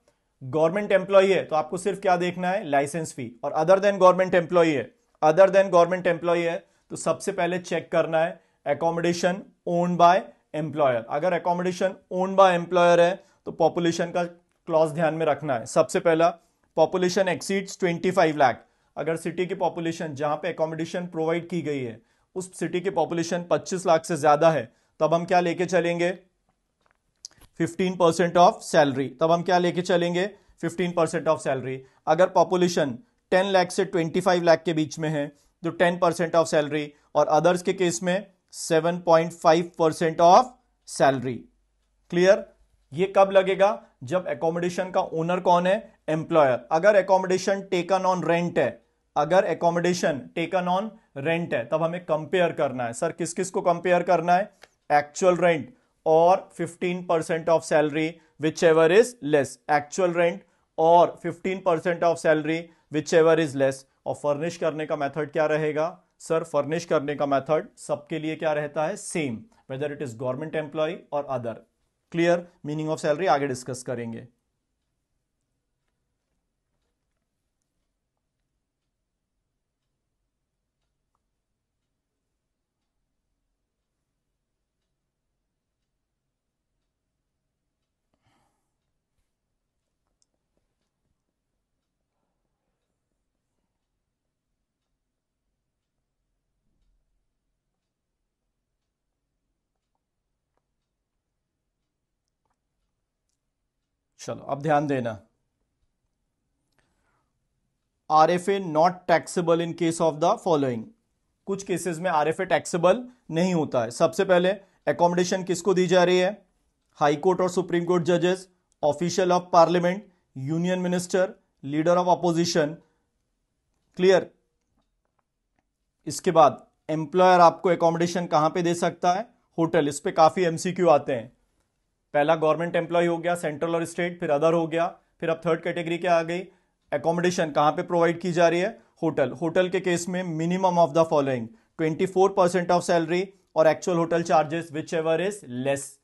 Speaker 1: गवर्नमेंट एम्प्लॉय है तो आपको सिर्फ क्या देखना है, लाइसेंस फी। और अदर देन गवर्नमेंट एम्प्लॉय है, अदर देन गवर्नमेंट एम्प्लॉय है तो सबसे पहले चेक करना है एकोमोडेशन ओन्ड बाय एम्प्लॉयर। अगर एकोमोडेशन ओन्ड बाय एम्प्लॉयर है तो पॉपुलेशन का क्लॉज ध्यान में रखना है। सबसे पहला, पॉपुलेशन एक्सीड्स 25 लाख। अगर सिटी की पॉपुलेशन जहां पे एकोमोडेशन प्रोवाइड की गई है उस सिटी की पॉपुलेशन 25 लाख से ज्यादा है, तब हम क्या लेके चलेंगे, 15% ऑफ सैलरी। तब हम क्या लेके चलेंगे, 15% ऑफ सैलरी। अगर पॉपुलेशन 10 लाख से 25 लाख के बीच में है तो 10% ऑफ सैलरी, और अदर्स के केस में 7.5% ऑफ सैलरी। क्लियर। ये कब लगेगा, जब एकोमोडेशन का ओनर कौन है, एम्प्लॉयर। अगर एकोमोडेशन टेकन ऑन रेंट है, अगर एकोमोडेशन टेकन ऑन रेंट है तब हमें कंपेयर करना है। सर किस किस को कंपेयर करना है, एक्चुअल रेंट और 15% of salary which ever is less, actual rent और 15% of salary which ever is less. और फर्निश करने का मेथड क्या रहेगा, सर फर्निश करने का मेथड सबके लिए क्या रहता है, same, whether it is government employ और other. Clear. Meaning of salary आगे डिस्कस करेंगे। चलो अब ध्यान देना, RFA not taxable in case of the following. कुछ केसेस में आरएफए टैक्सेबल नहीं होता है। सबसे पहले एकोमोडेशन किसको दी जा रही है? हाई कोर्ट और सुप्रीम कोर्ट जजेस, official of parliament, union minister, leader of opposition. Clear? इसके बाद एम्प्लॉयर आपको एकोमोडेशन कहां पे दे सकता है? होटल। इस पे काफी एमसीक्यू आते हैं। पहला गवर्नमेंट एम्प्लॉय हो गया, सेंट्रल और स्टेट, फिर अदर हो गया, फिर अब थर्ड कैटेगरी क्या आ गई? एकोमोडेशन कहां पे प्रोवाइड की जा रही है? होटल। होटल के केस में minimum of the following 24% of salary और actual hotel charges whichever is less.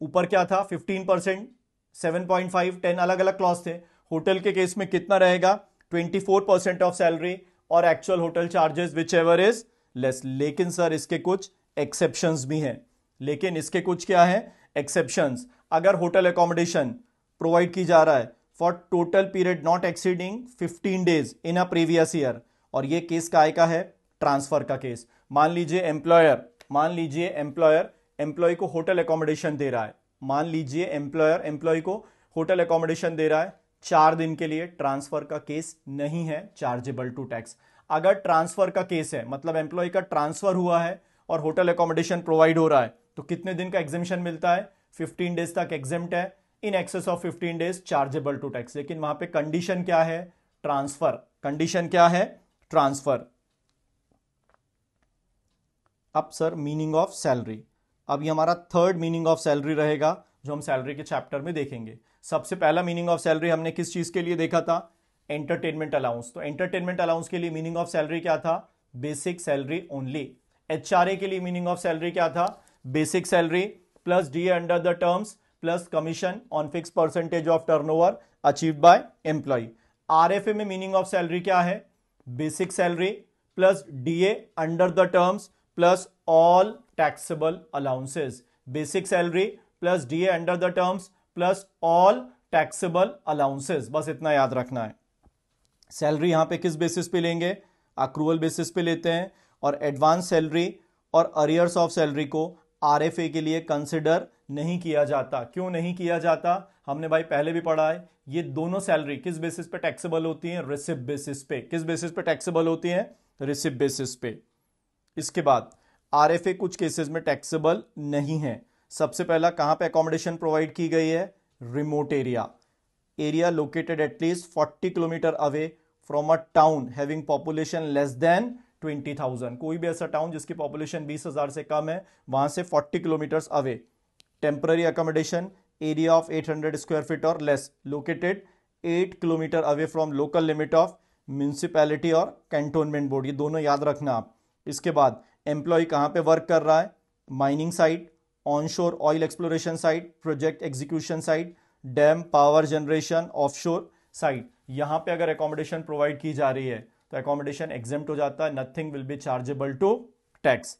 Speaker 1: ऊपर क्या था? 15%, 7.5, 10 अलग अलग क्लॉज थे। होटल के केस में कितना रहेगा? 24% ऑफ सैलरी और actual hotel charges whichever is less. लेकिन सर इसके कुछ एक्सेप्शंस भी हैं। लेकिन इसके कुछ क्या है? एक्सेप्शंस। अगर होटल एकोमोडेशन प्रोवाइड की जा रहा है for total period not exceeding 15 days in a previous year, और ये केस काय का है? ट्रांसफर का केस। मान लीजिए एम्प्लॉयर एम्प्लॉय को होटल एकोमोडेशन दे रहा है। मान लीजिए एम्प्लॉयर एम्प्लॉय को होटल एकोमोडेशन दे रहा है 4 दिन के लिए। ट्रांसफर का केस नहीं है चार्जेबल टू टैक्स। अगर ट्रांसफर का केस है, मतलब एम्प्लॉय का ट्रांसफर हुआ है और होटल एकोमोडेशन प्रोवाइड हो रहा है, तो कितने दिन का एग्जेम्पशन मिलता है? 15 डेज तक एग्जेम्प्ट है। In excess of 15 days chargeable to tax. लेकिन वहां पे कंडीशन क्या है? ट्रांसफर। कंडीशन क्या है? ट्रांसफर। अब सर मीनिंग ऑफ सैलरी। अब ये हमारा थर्ड मीनिंग ऑफ सैलरी रहेगा जो हम सैलरी के चैप्टर में देखेंगे। सबसे पहला मीनिंग ऑफ सैलरी हमने किस चीज के लिए देखा था? Entertainment allowance. तो एंटरटेनमेंट अलाउंस के लिए मीनिंग ऑफ सैलरी क्या था? Basic salary only. एचआरए के लिए मीनिंग ऑफ सैलरी क्या था? Basic salary plus DA under the terms plus commission on fix percentage of turnover achieved by employee. RFA में मीनिंग ऑफ सैलरी क्या है? Basic salary plus DA under the terms plus all taxable allowances. Basic salary plus DA under the terms plus all taxable allowances. बस इतना याद रखना है। Salary यहां पे किस बेसिस पे लेंगे? अक्रूवल बेसिस पे लेते हैं। और एडवांस सैलरी और अरियर्स ऑफ सैलरी को आरएफए के लिए कंसिडर नहीं किया जाता। क्यों नहीं किया जाता? हमने भाई पहले भी पढ़ा है। ये दोनों सैलरी किस बेसिस पे टैक्सेबल होती हैं? रिसिप्ट बेसिस पे। किस बेसिस पे टैक्सेबल होती हैं? रिसिप्ट बेसिस पे। इसके बाद आरएफए कुछ केसेस में टैक्सेबल नहीं है। सबसे पहला कहां पे अकोमोडेशन प्रोवाइड की गई है? Remote area located at least 40 kilometre away from a town having population less than 20,000। कोई भी ऐसा टाउन जिसकी पॉपुलेशन 20,000 से कम है, वहां से 40 kilometre away. Temporary accommodation area of 800 square feet और less located 8 kilometre away from local limit of municipality और कैंटोनमेंट बोर्ड। ये दोनों याद रखना आप। इसके बाद एम्प्लॉय कहां पे वर्क कर रहा है? Mining site, onshore oil exploration site, project execution site, dam power generation offshore site. यहां पे अगर एकोमोडेशन प्रोवाइड की जा रही है तो एकोमोडेशन एग्जेम्प्ट हो जाता है। Nothing will be chargeable to tax.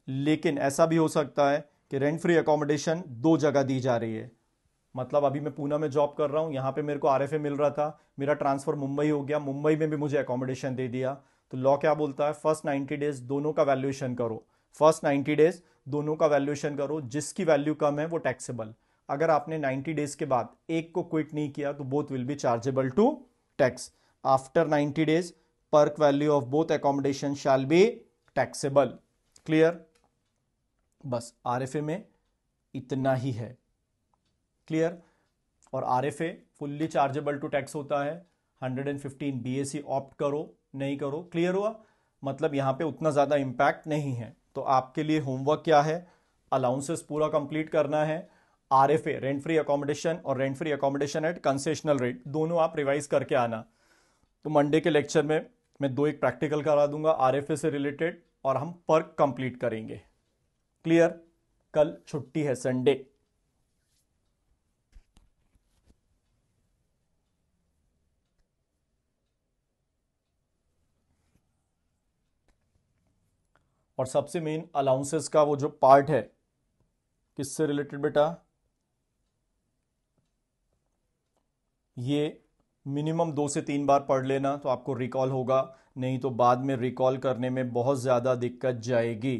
Speaker 1: लेकिन ऐसा भी हो सकता है कि रेंट फ्री एकोमोडेशन दो जगह दी जा रही है। मतलब अभी मैं पूना में जॉब कर रहा हूं, यहां पे मेरे को आरएफए मिल रहा था, मेरा ट्रांसफर मुंबई हो गया, मुंबई में भी मुझे एकोमोडेशन दे दिया। तो लॉ क्या बोलता है? फर्स्ट 90 डेज दोनों का वैल्यूएशन करो। फर्स्ट 90 डेज दोनों का वैल्यूएशन करो, जिसकी वैल्यू कम है वो टैक्सेबल। अगर आपने 90 डेज के बाद एक को क्विट नहीं किया तो both will be chargeable to tax. After 90 days perk value of both accommodation shall be taxable. Clear? बस आरएफए में इतना ही है। क्लियर? और RFA fully chargeable to tax होता है। 115 बीएसी ऑप्ट करो नहीं करो। क्लियर हुआ? मतलब यहां पे उतना ज्यादा इंपैक्ट नहीं है। तो आपके लिए होमवर्क क्या है? अलाउंसेस पूरा कंप्लीट करना है। आरएफए रेंट फ्री अकोमोडेशन और rent free accommodation at concessional rate दोनों आप रिवाइज करके आना। तो मंडे के लेक्चर में मैं 2 एक प्रैक्टिकल करा दूंगा आरएफए से रिलेटेड और हम पर्क कंप्लीट करेंगे। क्लियर? कल छुट्टी है, संडे। और सबसे मेन अलाउंसेस का वो जो पार्ट है किससे रिलेटेड बेटा? ये मिनिमम 2 से 3 बार पढ़ लेना तो आपको रिकॉल होगा, नहीं तो बाद में रिकॉल करने में बहुत ज्यादा दिक्कत जाएगी।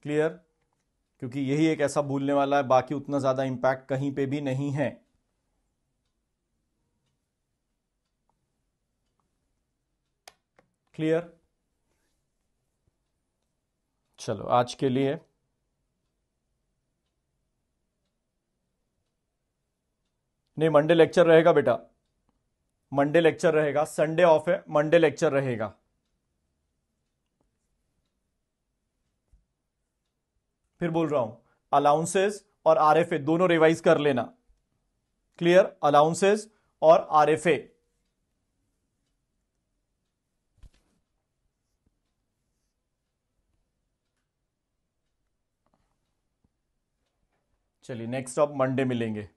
Speaker 1: क्लियर? क्योंकि यही एक ऐसा भूलने वाला है, बाकी उतना ज्यादा इंपैक्ट कहीं पे भी नहीं है। क्लियर? चलो आज के लिए नहीं, मंडे लेक्चर रहेगा बेटा, मंडे लेक्चर रहेगा, संडे ऑफ है, मंडे लेक्चर रहेगा। फिर बोल रहा हूं, अलाउंसेस और आरएफए दोनों रिवाइज कर लेना। क्लियर? अलाउंसेस और आरएफए। चलिए नेक्स्ट अब मंडे मिलेंगे।